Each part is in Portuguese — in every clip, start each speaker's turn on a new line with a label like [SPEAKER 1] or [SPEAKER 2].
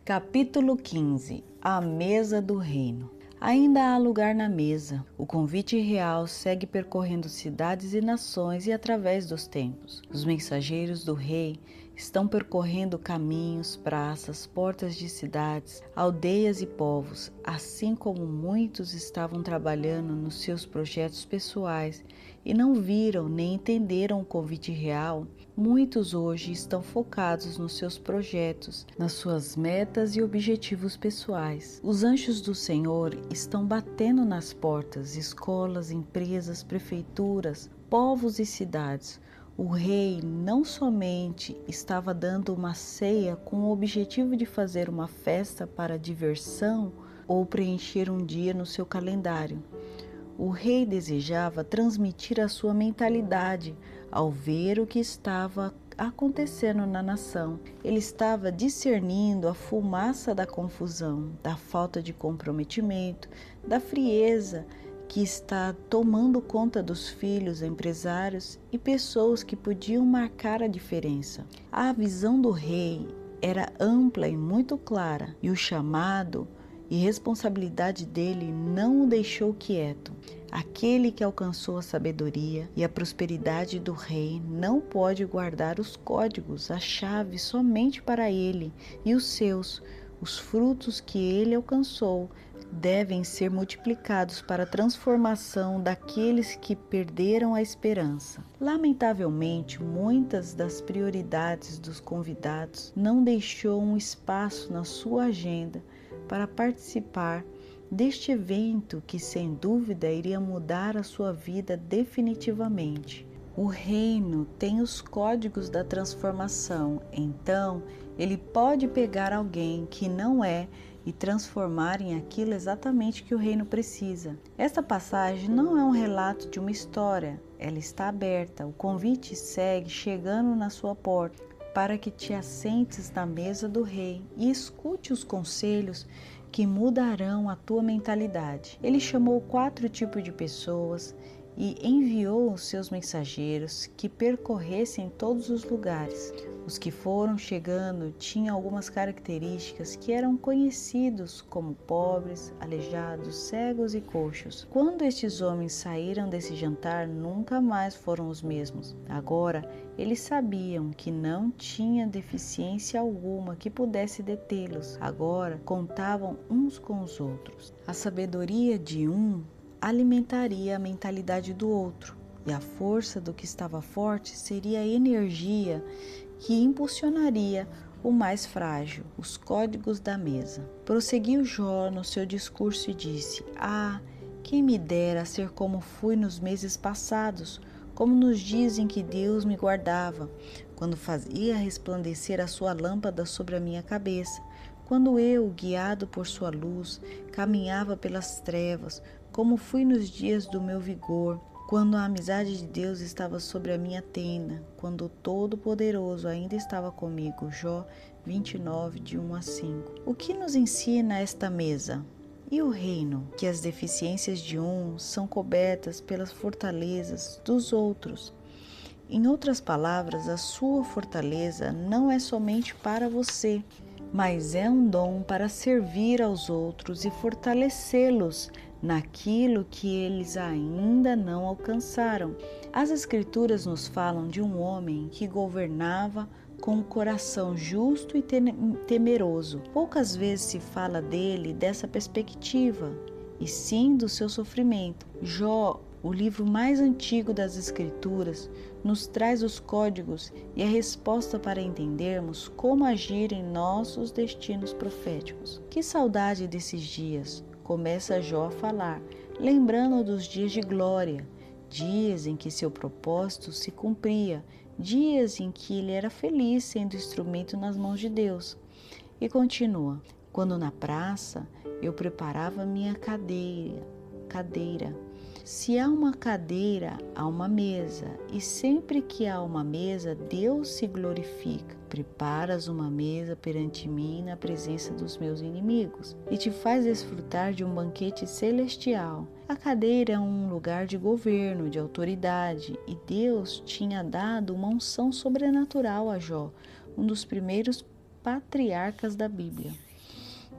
[SPEAKER 1] Capítulo 15. A mesa do reino. Ainda há lugar na mesa. O convite real segue percorrendo cidades e nações e através dos tempos. Os mensageiros do rei estão percorrendo caminhos, praças, portas de cidades, aldeias e povos, assim como muitos estavam trabalhando nos seus projetos pessoais e não viram nem entenderam o convite real. Muitos hoje estão focados nos seus projetos, nas suas metas e objetivos pessoais. Os anjos do Senhor estão batendo nas portas, escolas, empresas, prefeituras, povos e cidades. O rei não somente estava dando uma ceia com o objetivo de fazer uma festa para diversão ou preencher um dia no seu calendário. O rei desejava transmitir a sua mentalidade ao ver o que estava acontecendo na nação. Ele estava discernindo a fumaça da confusão, da falta de comprometimento, da frieza que está tomando conta dos filhos, empresários e pessoas que podiam marcar a diferença. A visão do rei era ampla e muito clara, e o chamado e responsabilidade dele não o deixou quieto. Aquele que alcançou a sabedoria e a prosperidade do rei não pode guardar os códigos, a chave somente para ele e os seus. Os frutos que ele alcançou devem ser multiplicados para a transformação daqueles que perderam a esperança. Lamentavelmente, muitas das prioridades dos convidados não deixou um espaço na sua agenda para participar deste evento que, sem dúvida, iria mudar a sua vida definitivamente. O reino tem os códigos da transformação, então ele pode pegar alguém que não é e transformar em aquilo exatamente que o reino precisa. Esta passagem não é um relato de uma história, ela está aberta, o convite segue chegando na sua porta para que te assentes na mesa do rei e escute os conselhos que mudarão a tua mentalidade. Ele chamou 4 tipos de pessoas e enviou os seus mensageiros que percorressem todos os lugares. Os que foram chegando tinham algumas características que eram conhecidos como pobres, aleijados, cegos e coxos. Quando estes homens saíram desse jantar, nunca mais foram os mesmos. Agora, eles sabiam que não tinha deficiência alguma que pudesse detê-los. Agora, contavam uns com os outros. A sabedoria de um alimentaria a mentalidade do outro, e a força do que estava forte seria a energia que impulsionaria o mais frágil. Os códigos da mesa. Prosseguiu Jó no seu discurso e disse: quem me dera ser como fui nos meses passados, como nos dias em que Deus me guardava, quando fazia resplandecer a sua lâmpada sobre a minha cabeça, quando eu, guiado por sua luz, caminhava pelas trevas, como fui nos dias do meu vigor, quando a amizade de Deus estava sobre a minha tenda, quando o Todo-Poderoso ainda estava comigo. Jó 29, de 1 a 5. O que nos ensina esta mesa? E o reino? Que as deficiências de uns são cobertas pelas fortalezas dos outros. Em outras palavras, a sua fortaleza não é somente para você, mas é um dom para servir aos outros e fortalecê-los naquilo que eles ainda não alcançaram. As Escrituras nos falam de um homem que governava com um coração justo e temeroso. Poucas vezes se fala dele dessa perspectiva, e sim do seu sofrimento. Jó, o livro mais antigo das Escrituras, nos traz os códigos e a resposta para entendermos como agir em nossos destinos proféticos. Que saudade desses dias! Começa Jó a falar, lembrando dos dias de glória, dias em que seu propósito se cumpria, dias em que ele era feliz sendo instrumento nas mãos de Deus. E continua: quando na praça eu preparava minha cadeira. Se há uma cadeira, há uma mesa, e sempre que há uma mesa, Deus se glorifica. Preparas uma mesa perante mim na presença dos meus inimigos, e te faz desfrutar de um banquete celestial. A cadeira é um lugar de governo, de autoridade, e Deus tinha dado uma unção sobrenatural a Jó, um dos primeiros patriarcas da Bíblia.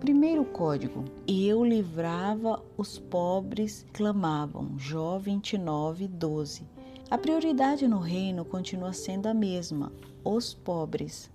[SPEAKER 1] Primeiro código: eu livrava os pobres, clamavam. Jó 29:12. A prioridade no reino continua sendo a mesma: os pobres.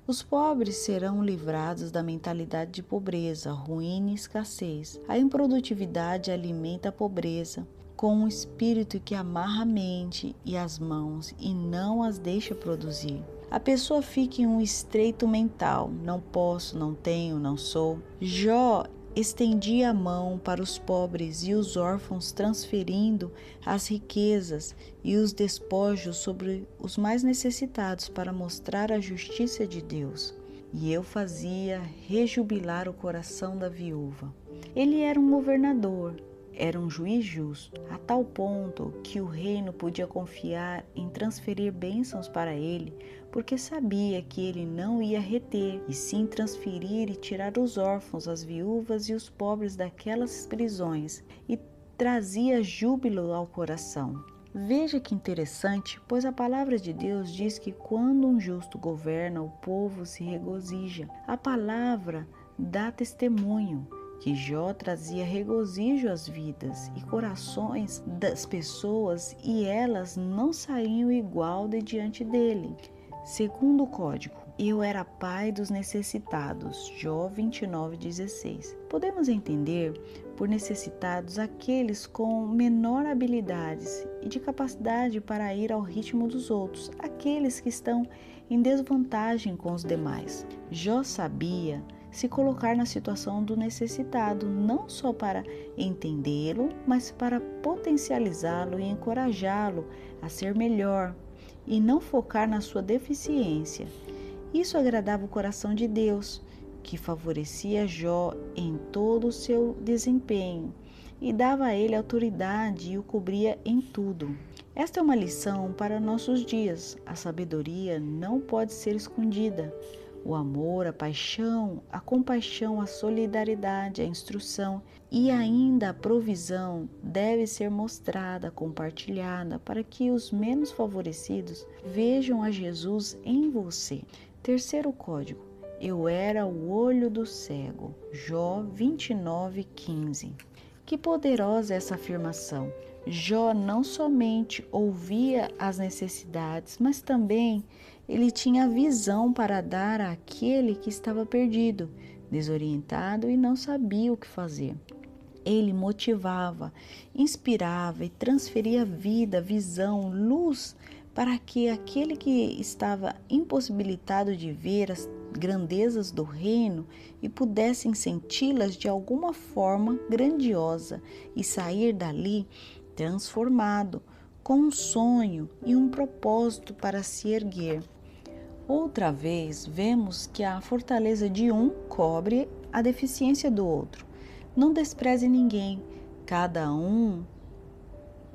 [SPEAKER 1] Os pobres serão livrados da mentalidade de pobreza, ruína e escassez. A improdutividade alimenta a pobreza, com um espírito que amarra a mente e as mãos e não as deixa produzir. A pessoa fica em um estreito mental: não posso, não tenho, não sou. Jó estendia a mão para os pobres e os órfãos, transferindo as riquezas e os despojos sobre os mais necessitados para mostrar a justiça de Deus. E eu fazia rejubilar o coração da viúva. Ele era um governador, era um juiz justo, a tal ponto que o reino podia confiar em transferir bênçãos para ele, porque sabia que ele não ia reter, e sim transferir e tirar os órfãos, as viúvas e os pobres daquelas prisões, e trazia júbilo ao coração. Veja que interessante, pois a palavra de Deus diz que quando um justo governa, o povo se regozija. A palavra dá testemunho que Jó trazia regozijo às vidas e corações das pessoas, e elas não saíam igual de diante dele. Segundo código: eu era pai dos necessitados. Jó 29:16. Podemos entender por necessitados aqueles com menor habilidades e de capacidade para ir ao ritmo dos outros, aqueles que estão em desvantagem com os demais. Jó sabia se colocar na situação do necessitado, não só para entendê-lo, mas para potencializá-lo e encorajá-lo a ser melhor e não focar na sua deficiência. Isso agradava o coração de Deus, que favorecia Jó em todo o seu desempenho e dava a ele autoridade e o cobria em tudo. Esta é uma lição para nossos dias. A sabedoria não pode ser escondida. O amor, a paixão, a compaixão, a solidariedade, a instrução e ainda a provisão deve ser mostrada, compartilhada, para que os menos favorecidos vejam a Jesus em você. Terceiro código: eu era o olho do cego. Jó 29:15. Que poderosa essa afirmação! Jó não somente ouvia as necessidades, mas também ele tinha visão para dar àquele que estava perdido, desorientado e não sabia o que fazer. Ele motivava, inspirava e transferia vida, visão, luz para que aquele que estava impossibilitado de ver as grandezas do reino e pudessem senti-las de alguma forma grandiosa e sair dali transformado, com um sonho e um propósito para se erguer. Outra vez, vemos que a fortaleza de um cobre a deficiência do outro. Não despreze ninguém, cada um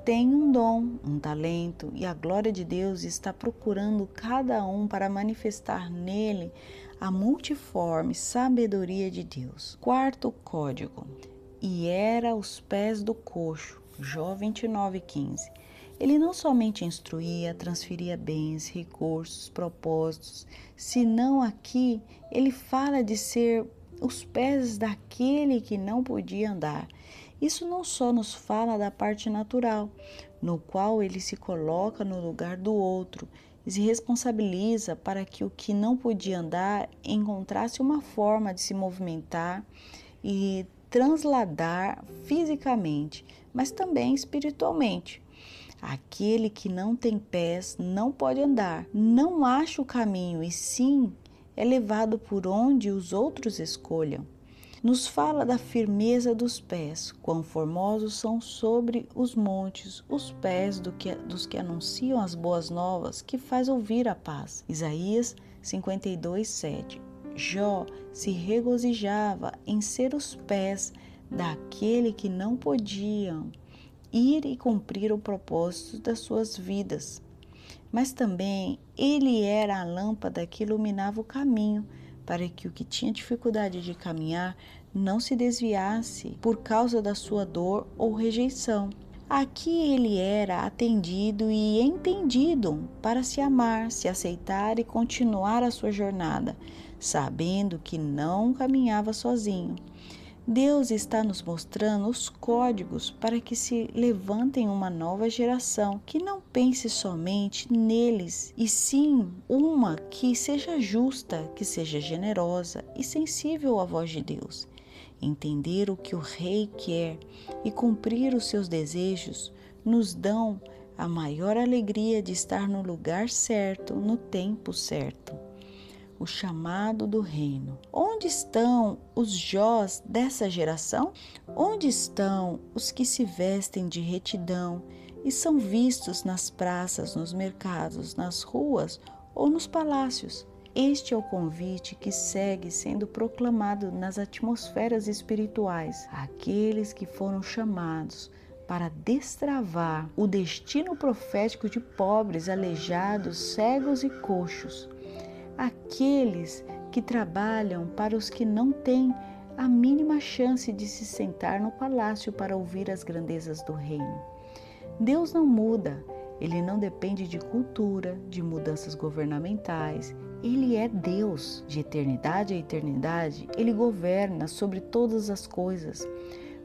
[SPEAKER 1] tem um dom, um talento, e a glória de Deus está procurando cada um para manifestar nele a multiforme sabedoria de Deus. Quarto código: e era aos pés do coxo. Jó 29:15. Ele não somente instruía, transferia bens, recursos, propósitos, senão aqui ele fala de ser os pés daquele que não podia andar. Isso não só nos fala da parte natural, no qual ele se coloca no lugar do outro e se responsabiliza para que o que não podia andar encontrasse uma forma de se movimentar e transladar fisicamente, mas também espiritualmente. Aquele que não tem pés não pode andar, não acha o caminho e sim é levado por onde os outros escolham. Nos fala da firmeza dos pés, quão formosos são sobre os montes os pés dos que anunciam as boas novas, que faz ouvir a paz. Isaías 52:7. Jó se regozijava em ser os pés daquele que não podiam ir e cumprir o propósito das suas vidas. Mas também ele era a lâmpada que iluminava o caminho para que o que tinha dificuldade de caminhar não se desviasse por causa da sua dor ou rejeição. Aqui ele era atendido e entendido para se amar, se aceitar e continuar a sua jornada, sabendo que não caminhava sozinho. Deus está nos mostrando os códigos para que se levantem uma nova geração que não pense somente neles, e sim uma que seja justa, que seja generosa e sensível à voz de Deus. Entender o que o Rei quer e cumprir os seus desejos nos dão a maior alegria de estar no lugar certo, no tempo certo. O chamado do reino. Onde estão os Jós dessa geração? Onde estão os que se vestem de retidão e são vistos nas praças, nos mercados, nas ruas ou nos palácios? Este é o convite que segue sendo proclamado nas atmosferas espirituais àqueles que foram chamados para destravar o destino profético de pobres, aleijados, cegos e coxos. Aqueles que trabalham para os que não têm a mínima chance de se sentar no palácio para ouvir as grandezas do reino. Deus não muda, Ele não depende de cultura, de mudanças governamentais. Ele é Deus. De eternidade a eternidade, Ele governa sobre todas as coisas.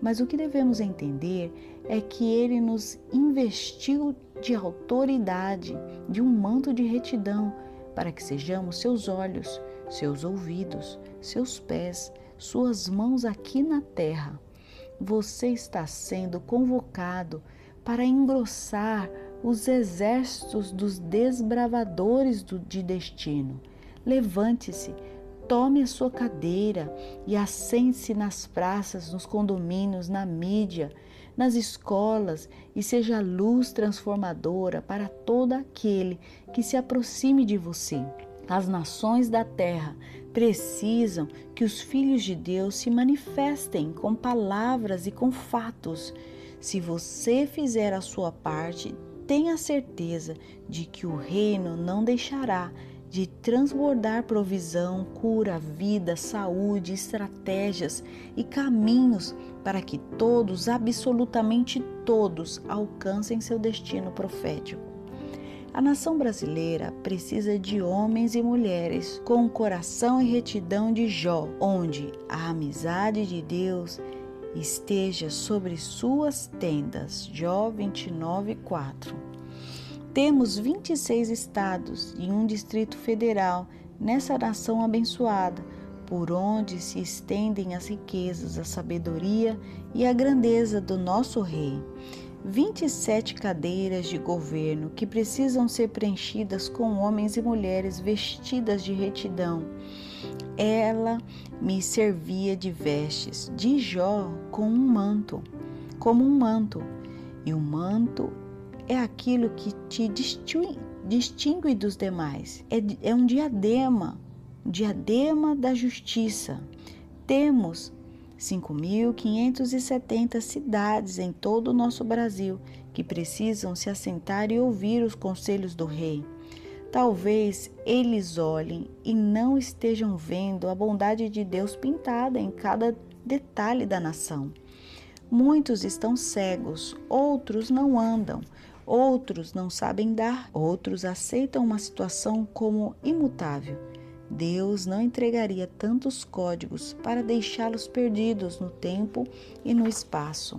[SPEAKER 1] Mas o que devemos entender é que Ele nos investiu de autoridade, de um manto de retidão, para que sejamos seus olhos, seus ouvidos, seus pés, suas mãos aqui na terra. Você está sendo convocado para engrossar os exércitos dos desbravadores de destino. Levante-se, tome a sua cadeira e assente-se nas praças, nos condomínios, na mídia, nas escolas e seja luz transformadora para todo aquele que se aproxime de você. As nações da terra precisam que os filhos de Deus se manifestem com palavras e com fatos. Se você fizer a sua parte, tenha certeza de que o reino não deixará de transbordar provisão, cura, vida, saúde, estratégias e caminhos para que todos, absolutamente todos, alcancem seu destino profético. A nação brasileira precisa de homens e mulheres com o coração e retidão de Jó, onde a amizade de Deus esteja sobre suas tendas. Jó 29:4. Temos 26 estados e um distrito federal nessa nação abençoada, por onde se estendem as riquezas, a sabedoria e a grandeza do nosso Rei. 27 cadeiras de governo que precisam ser preenchidas com homens e mulheres vestidas de retidão. Ela me servia de vestes de Jó com um manto, como um manto, e o manto é aquilo que te distingue dos demais. É um diadema da justiça. Temos 5.570 cidades em todo o nosso Brasil que precisam se assentar e ouvir os conselhos do Rei. Talvez eles olhem e não estejam vendo a bondade de Deus pintada em cada detalhe da nação. Muitos estão cegos, outros não andam, outros não sabem dar, outros aceitam uma situação como imutável. Deus não entregaria tantos códigos para deixá-los perdidos no tempo e no espaço.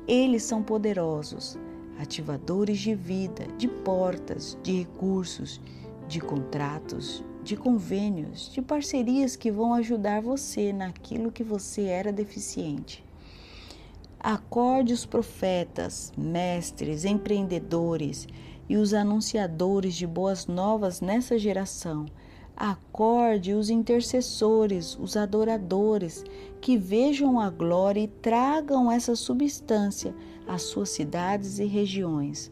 [SPEAKER 1] Eles são poderosos, ativadores de vida, de portas, de recursos, de contratos, de convênios, de parcerias que vão ajudar você naquilo que você era deficiente. Acorde os profetas, mestres, empreendedores e os anunciadores de boas novas nessa geração. Acorde os intercessores, os adoradores, que vejam a glória e tragam essa substância às suas cidades e regiões.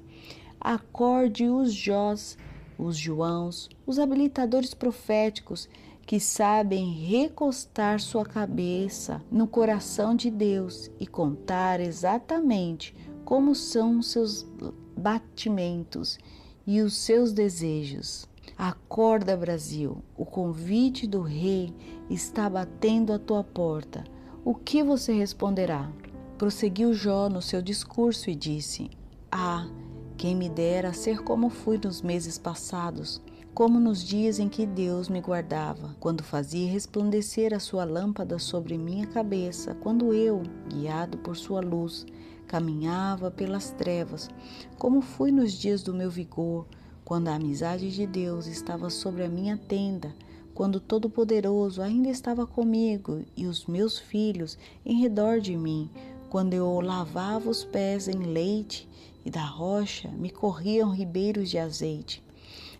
[SPEAKER 1] Acorde os Jós, os Joãos, os habilitadores proféticos, que sabem recostar sua cabeça no coração de Deus e contar exatamente como são os seus batimentos e os seus desejos. Acorda, Brasil, o convite do Rei está batendo à tua porta. O que você responderá? Prosseguiu Jó no seu discurso e disse: quem me dera ser como fui nos meses passados, como nos dias em que Deus me guardava, quando fazia resplandecer a sua lâmpada sobre minha cabeça, quando eu, guiado por sua luz, caminhava pelas trevas, como fui nos dias do meu vigor, quando a amizade de Deus estava sobre a minha tenda, quando o Todo-Poderoso ainda estava comigo e os meus filhos em redor de mim, quando eu lavava os pés em leite e da rocha me corriam ribeiros de azeite.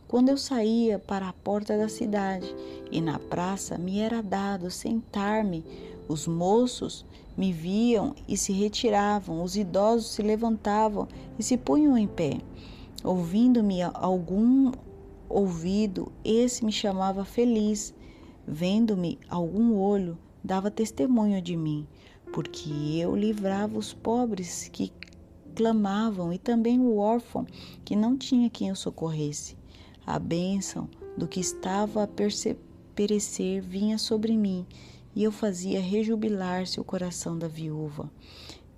[SPEAKER 1] Quando eu saía para a porta da cidade e na praça me era dado sentar-me, os moços me viam e se retiravam, os idosos se levantavam e se punham em pé. Ouvindo-me algum ouvido, esse me chamava feliz. Vendo-me algum olho, dava testemunho de mim, porque eu livrava os pobres que clamavam e também o órfão que não tinha quem o socorresse. A bênção do que estava a perecer vinha sobre mim, e eu fazia rejubilar-se o coração da viúva.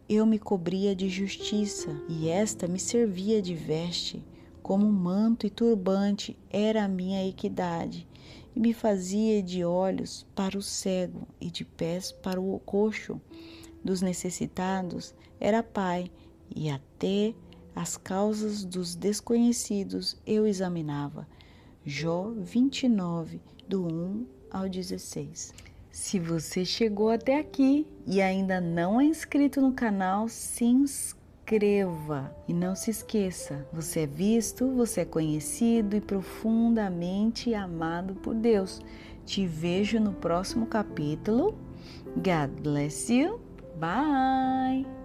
[SPEAKER 1] Eu me cobria de justiça, e esta me servia de veste. Como manto e turbante era a minha equidade, e me fazia de olhos para o cego e de pés para o coxo. Dos necessitados era pai, e até as causas dos desconhecidos eu examinava. Jó 29, do 1 ao 16. Se você chegou até aqui e ainda não é inscrito no canal, se inscreva. E não se esqueça, você é visto, você é conhecido e profundamente amado por Deus. Te vejo no próximo capítulo. God bless you. Bye!